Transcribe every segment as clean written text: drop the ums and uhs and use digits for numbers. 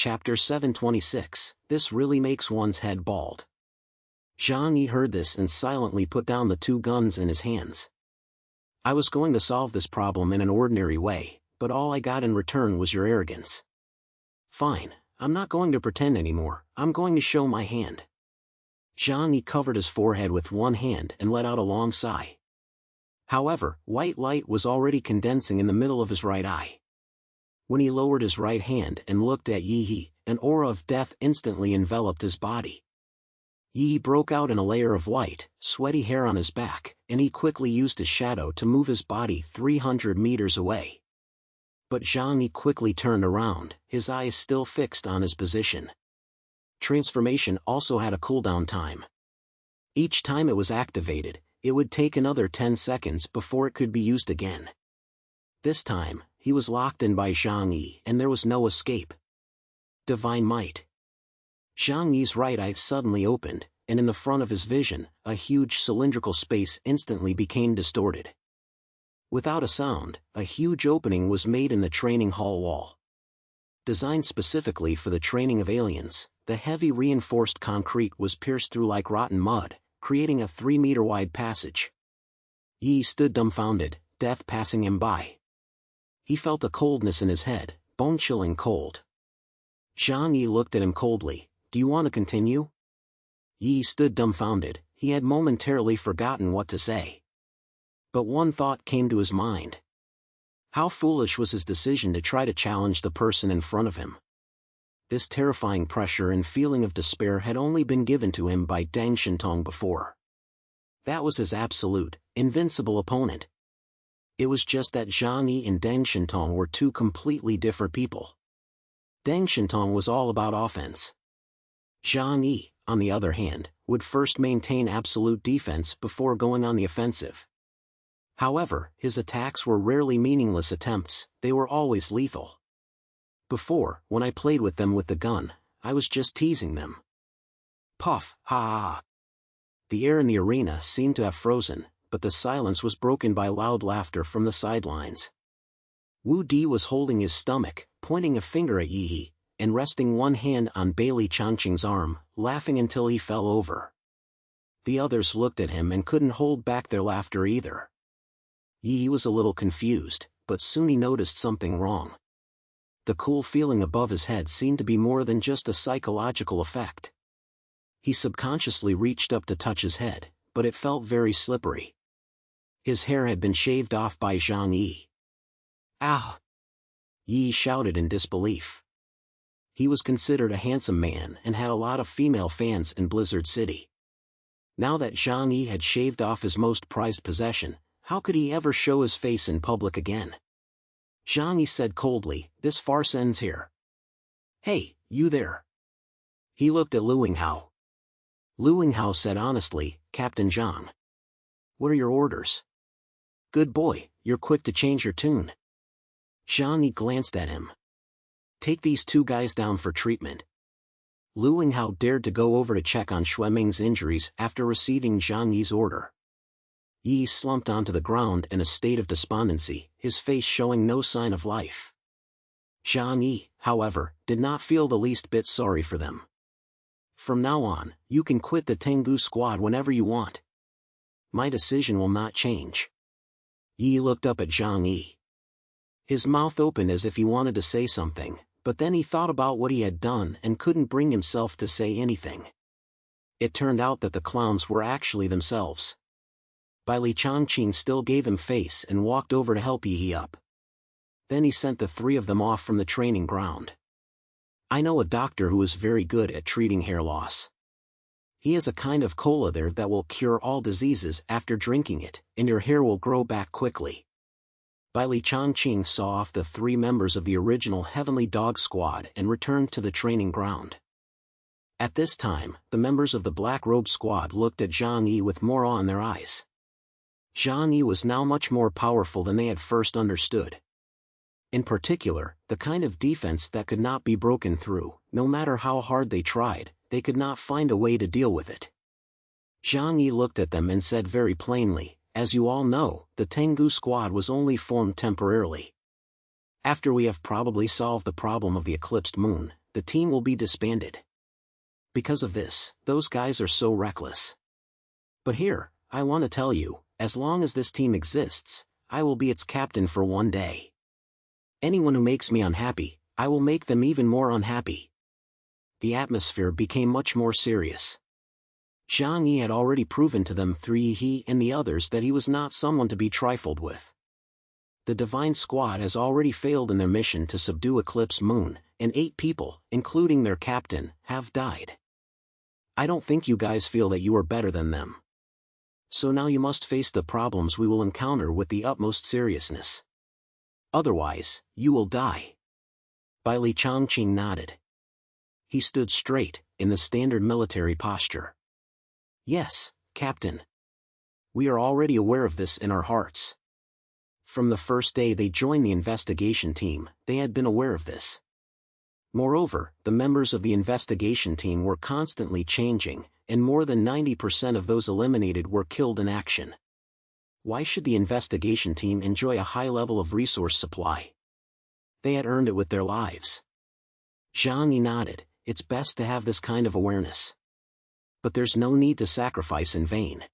Chapter 726, This Really Makes One's Head Bald. Jangi heard this and silently put down the two guns in his hands. I was going to solve this problem in an ordinary way, but all I got in return was your arrogance. Fine, I'm not going to pretend anymore, I'm going to show my hand. Jangi covered his forehead with one hand and let out a long sigh. However, white light was already condensing in the middle of his right eye. When he lowered his right hand and looked at Yi, an aura of death instantly enveloped his body. Yi broke out in a layer of white, sweaty hair on his back, and he quickly used his shadow to move his body 300 meters away. But Jangi quickly turned around, his eyes still fixed on his position. Transformation also had a cooldown time. Each time it was activated, it would take another 10 seconds before it could be used again. This time, he was locked in by Jangi and there was no escape. Divine Might. Zhang right eye suddenly opened, and in the front of his vision, a huge cylindrical space instantly became distorted. Without a sound, a huge opening was made in the training hall wall. Designed specifically for the training of aliens, the heavy reinforced concrete was pierced through like rotten mud, creating a 3-meter-wide passage. Yi stood dumbfounded, death passing him by. He felt a coldness in his head, bone-chilling cold. Zhang looked at him coldly. Do you want to continue? Yi stood dumbfounded, he had momentarily forgotten what to say. But one thought came to his mind. How foolish was his decision to try to challenge the person in front of him. This terrifying pressure and feeling of despair had only been given to him by Deng Shintong before. That was his absolute, invincible opponent. It was just that Zhang Yi and Deng Shintong were two completely different people. Deng Shintong was all about offense. Zhang Yi, on the other hand, would first maintain absolute defense before going on the offensive. However, his attacks were rarely meaningless attempts, they were always lethal. Before, when I played with them with the gun, I was just teasing them. Puff, ha ha ha. The air in the arena seemed to have frozen, but the silence was broken by loud laughter from the sidelines. Wu Di was holding his stomach, pointing a finger at Yi, and resting one hand on Bailey Changqing's arm, laughing until he fell over. The others looked at him and couldn't hold back their laughter either. Yi was a little confused, but soon he noticed something wrong. The cool feeling above his head seemed to be more than just a psychological effect. He subconsciously reached up to touch his head, but it felt very slippery. His hair had been shaved off by Zhang Yi. Ow! Yi shouted in disbelief. He was considered a handsome man and had a lot of female fans in Blizzard City. Now that Zhang Yi had shaved off his most prized possession, how could he ever show his face in public again? Zhang Yi said coldly, "This farce ends here." "Hey, you there." He looked at Lu Yinghao. Lu Yinghao said honestly, "Captain Zhang. What are your orders?" "Good boy, you're quick to change your tune." Zhang Yi glanced at him. "Take these two guys down for treatment." Lu Yinghao dared to go over to check on Xueming's injuries after receiving Zhang Yi's order. Yi slumped onto the ground in a state of despondency, his face showing no sign of life. Zhang Yi, however, did not feel the least bit sorry for them. "From now on, you can quit the Tangu squad whenever you want. My decision will not change." Yi looked up at Zhang Yi. His mouth opened as if he wanted to say something, but then he thought about what he had done and couldn't bring himself to say anything. It turned out that the clowns were actually themselves. Bailey Changqing still gave him face and walked over to help Yi up. Then he sent the three of them off from the training ground. "I know a doctor who is very good at treating hair loss. He has a kind of cola there that will cure all diseases after drinking it, and your hair will grow back quickly." Bailey Changqing saw off the three members of the original Heavenly Dog Squad and returned to the training ground. At this time, the members of the Black Robe Squad looked at Zhang Yi with more awe in their eyes. Zhang Yi was now much more powerful than they had first understood. In particular, the kind of defense that could not be broken through, no matter how hard they tried, they could not find a way to deal with it. Zhang Yi looked at them and said very plainly, "As you all know, the Tangu squad was only formed temporarily. After we have probably solved the problem of the eclipsed moon, the team will be disbanded. Because of this, those guys are so reckless. But here, I want to tell you, as long as this team exists, I will be its captain for one day. Anyone who makes me unhappy, I will make them even more unhappy. The atmosphere became much more serious. Jangi had already proven to them three he and the others that he was not someone to be trifled with. The Divine Squad has already failed in their mission to subdue Eclipse Moon, and 8 people, including their captain, have died. I don't think you guys feel that you are better than them. So now you must face the problems we will encounter with the utmost seriousness. Otherwise, you will die. Bai Li Changqing nodded. He stood straight, in the standard military posture. Yes, Captain. We are already aware of this in our hearts. From the first day they joined the investigation team, they had been aware of this. Moreover, the members of the investigation team were constantly changing, and more than 90% of those eliminated were killed in action. Why should the investigation team enjoy a high level of resource supply? They had earned it with their lives. Zhang Yi nodded. It's best to have this kind of awareness. But there's no need to sacrifice in vain.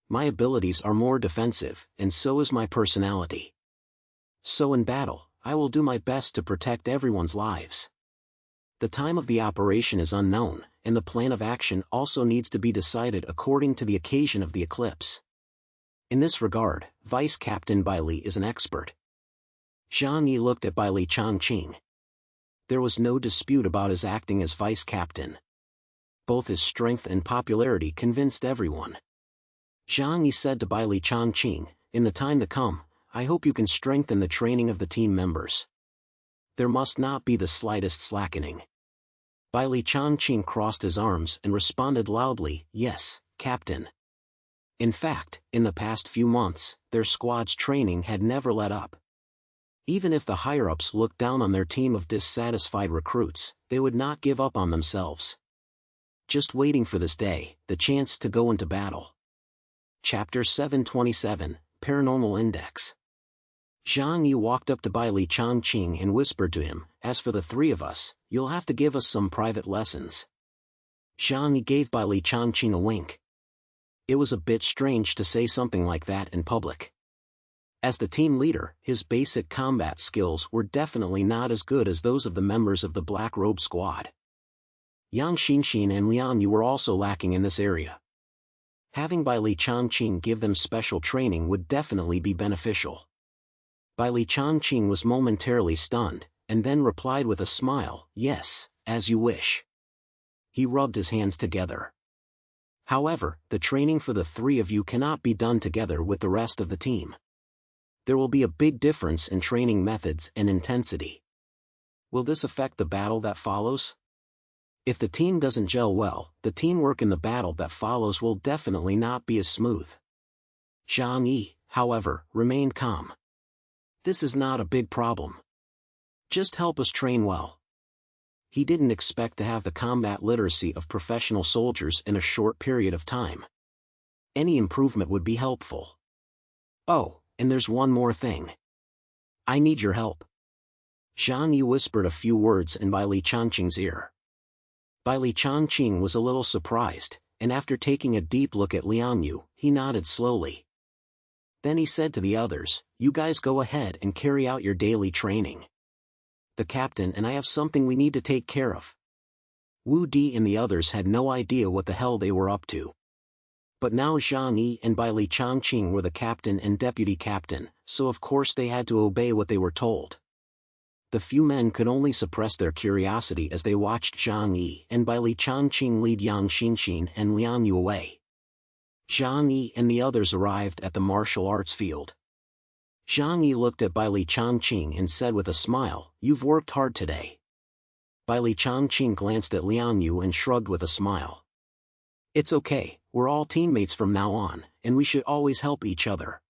My abilities are more defensive, and so is my personality. So in battle, I will do my best to protect everyone's lives. The time of the operation is unknown, and the plan of action also needs to be decided according to the occasion of the eclipse. In this regard, Vice Captain Bai Li is an expert. Zhang Yi looked at Bai Li Changqing. There was no dispute about his acting as vice captain. Both his strength and popularity convinced everyone. Zhang Yi said to Bai Li Changqing, in the time to come, I hope you can strengthen the training of the team members. There must not be the slightest slackening. Bai Li Changqing crossed his arms and responded loudly, yes, Captain. In fact, in the past few months, their squad's training had never let up. Even if the higher-ups looked down on their team of dissatisfied recruits, they would not give up on themselves. Just waiting for this day, the chance to go into battle. Chapter 727, Paranormal Index. Zhang Yi walked up to Bai Li Changqing and whispered to him, as for the 3 of us, you'll have to give us some private lessons. Zhang Yi gave Bai Li Changqing a wink. It was a bit strange to say something like that in public. As the team leader, his basic combat skills were definitely not as good as those of the members of the Black Robe Squad. Yang Xinxin and Liang Yu were also lacking in this area. Having Bai Li Changqing give them special training would definitely be beneficial. Bai Li Changqing was momentarily stunned, and then replied with a smile, yes, as you wish. He rubbed his hands together. However, the training for the 3 of you cannot be done together with the rest of the team. There will be a big difference in training methods and intensity. Will this affect the battle that follows? If the team doesn't gel well, the teamwork in the battle that follows will definitely not be as smooth. Zhang Yi, however, remained calm. This is not a big problem. Just help us train well. He didn't expect to have the combat literacy of professional soldiers in a short period of time. Any improvement would be helpful. Oh, and there's one more thing. I need your help. Zhang Yi whispered a few words in Bai Li Changqing's ear. Bai Li Changqing was a little surprised, and after taking a deep look at Liang Yu, he nodded slowly. Then he said to the others, you guys go ahead and carry out your daily training. The captain and I have something we need to take care of. Wu Di and the others had no idea what the hell they were up to. But now Zhang Yi and Bai Li Changqing were the captain and deputy captain, so of course they had to obey what they were told. The few men could only suppress their curiosity as they watched Zhang Yi and Bai Li Changqing lead Yang Xinxin and Liang Yu away. Zhang Yi and the others arrived at the martial arts field. Zhang Yi looked at Bai Li Changqing and said with a smile, you've worked hard today. Bai Li Changqing glanced at Liang Yu and shrugged with a smile. It's okay, we're all teammates from now on, and we should always help each other.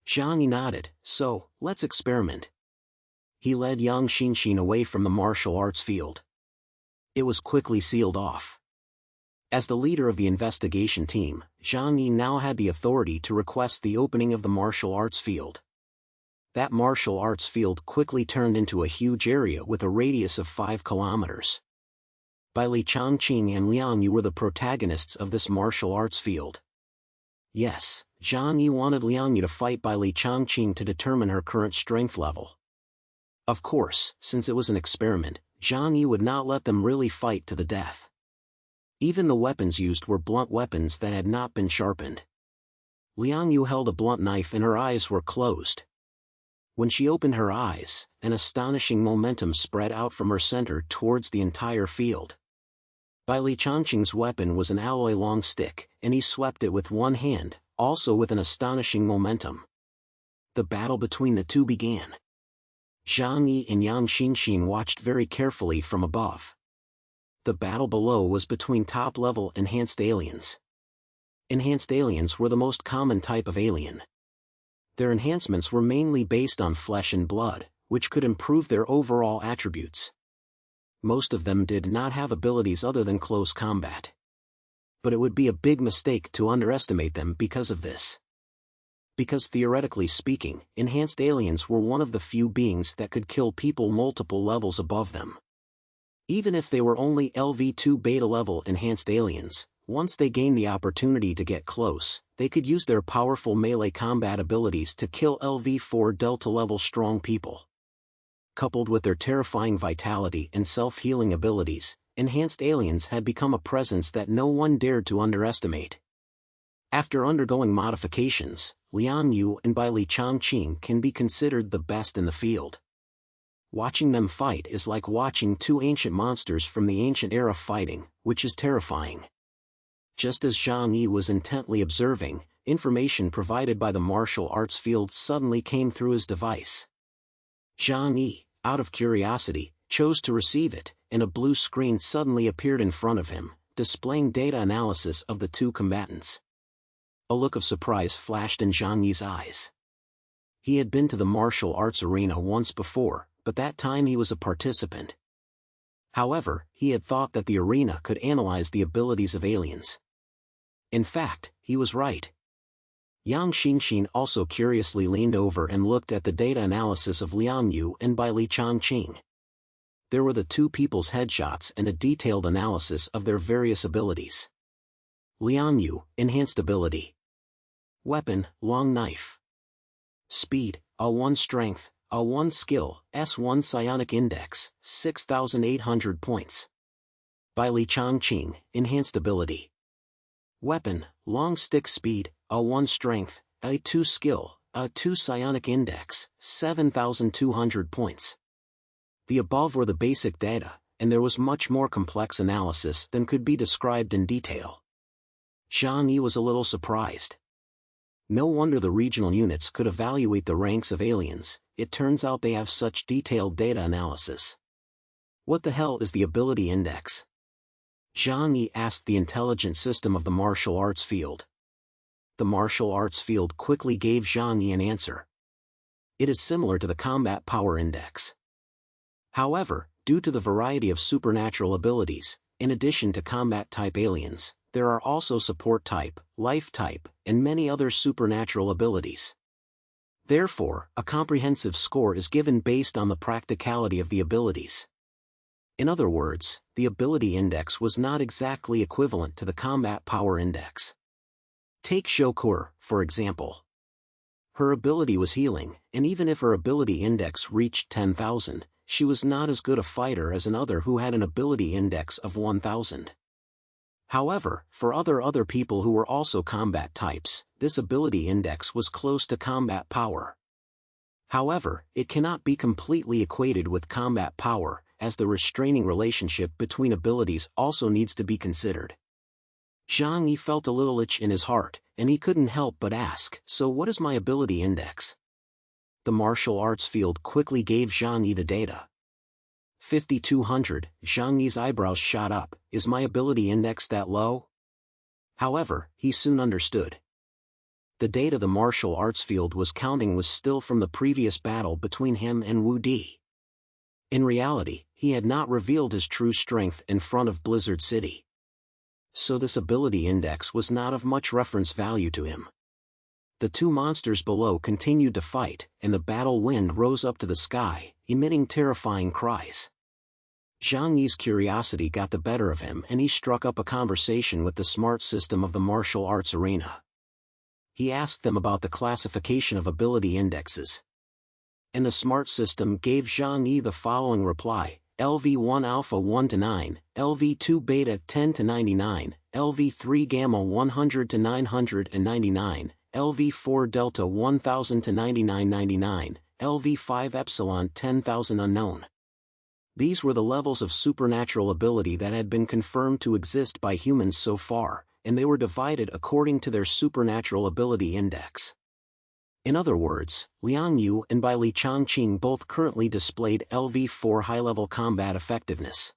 Zhang Yi nodded, so, let's experiment. He led Yang Xinxin away from the martial arts field. It was quickly sealed off. As the leader of the investigation team, Zhang Yi now had the authority to request the opening of the martial arts field. That martial arts field quickly turned into a huge area with a radius of 5 kilometers. Bai Li Changqing and Liang Yu were the protagonists of this martial arts field. Yes, Zhang Yi wanted Liang Yu to fight Bai Li Changqing to determine her current strength level. Of course, since it was an experiment, Zhang Yi would not let them really fight to the death. Even the weapons used were blunt weapons that had not been sharpened. Liang Yu held a blunt knife and her eyes were closed. When she opened her eyes, an astonishing momentum spread out from her center towards the entire field. Bai Li Changqing's weapon was an alloy long stick, and he swept it with one hand, also with an astonishing momentum. The battle between the two began. Zhang Yi and Yang Xinxin watched very carefully from above. The battle below was between top-level enhanced aliens. Enhanced aliens were the most common type of alien. Their enhancements were mainly based on flesh and blood, which could improve their overall attributes. Most of them did not have abilities other than close combat. But it would be a big mistake to underestimate them because of this. Because theoretically speaking, enhanced aliens were one of the few beings that could kill people multiple levels above them. Even if they were only LV2 beta level enhanced aliens, once they gained the opportunity to get close, they could use their powerful melee combat abilities to kill LV4 delta level strong people. Coupled with their terrifying vitality and self-healing abilities, enhanced aliens had become a presence that no one dared to underestimate. After undergoing modifications, Liang Yu and Bai Li Changqing can be considered the best in the field. Watching them fight is like watching two ancient monsters from the ancient era fighting, which is terrifying. Just as Zhang Yi was intently observing, information provided by the martial arts field suddenly came through his device. Zhang Yi, out of curiosity, chose to receive it, and a blue screen suddenly appeared in front of him, displaying data analysis of the two combatants. A look of surprise flashed in Zhang Yi's eyes. He had been to the martial arts arena once before, but that time he was a participant. However, he had thought that the arena could analyze the abilities of aliens. In fact, he was right. Yang Xinxin also curiously leaned over and looked at the data analysis of Liang Yu and Bai Li Changqing. There were the two people's headshots and a detailed analysis of their various abilities. Liang Yu, enhanced ability. Weapon, long knife. Speed, A1 strength, A1 skill, S1 psionic index, 6,800 points. Bai Li Changqing, enhanced ability. Weapon, long stick speed, A1 strength, A2 skill, A2 psionic index, 7,200 points. The above were the basic data, and there was much more complex analysis than could be described in detail. Zhang Yi was a little surprised. No wonder the regional units could evaluate the ranks of aliens, it turns out they have such detailed data analysis. What the hell is the ability index? Zhang Yi asked the intelligence system of the martial arts field. The martial arts field quickly gave Zhang Yi an answer. It is similar to the combat power index. However, due to the variety of supernatural abilities, in addition to combat-type aliens, there are also support-type, life-type, and many other supernatural abilities. Therefore, a comprehensive score is given based on the practicality of the abilities. In other words, the ability index was not exactly equivalent to the combat power index. Take Shokur, for example. Her ability was healing, and even if her ability index reached 10,000, she was not as good a fighter as another who had an ability index of 1,000. However, for other people who were also combat types, this ability index was close to combat power. However, it cannot be completely equated with combat power, as the restraining relationship between abilities also needs to be considered. Zhang Yi felt a little itch in his heart, and he couldn't help but ask, "So what is my ability index?" The martial arts field quickly gave Zhang Yi the data. 5,200, Zhang Yi's eyebrows shot up. Is my ability index that low? However, he soon understood. The data the martial arts field was counting was still from the previous battle between him and Wu Di. In reality, he had not revealed his true strength in front of Blizzard City. So this ability index was not of much reference value to him. The two monsters below continued to fight, and the battle wind rose up to the sky, emitting terrifying cries. Jangi's curiosity got the better of him and he struck up a conversation with the smart system of the martial arts arena. He asked them about the classification of ability indexes. And the smart system gave Jangi the following reply: LV1 Alpha 1 to 9, LV2 Beta 10 to 99, LV3 Gamma 100 to 999, LV4 Delta 1000 to 9999, LV5 Epsilon 10,000 unknown. These were the levels of supernatural ability that had been confirmed to exist by humans so far, and they were divided according to their supernatural ability index. In other words, Liang Yu and Bai Li Changqing both currently displayed LV4 high-level combat effectiveness.